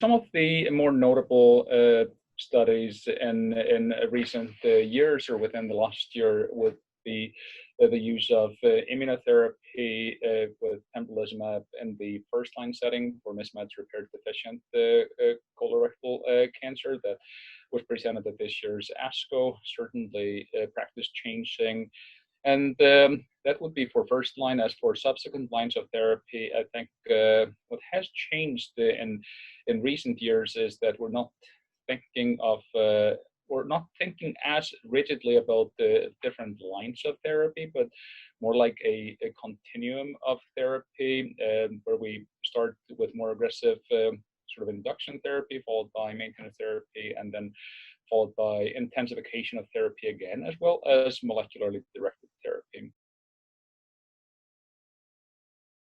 some of the more notable studies in recent years or within the last year would be the use of immunotherapy with pembrolizumab in the first-line setting for mismatch repair deficient colorectal cancer that was presented at this year's ASCO. Certainly practice changing. And that would be for first line. As for subsequent lines of therapy, I think what has changed in recent years is that we're not thinking of we're not thinking as rigidly about the different lines of therapy, but more like a continuum of therapy where we start with more aggressive sort of induction therapy, followed by maintenance therapy, and then followed by intensification of therapy again, as well as molecularly directed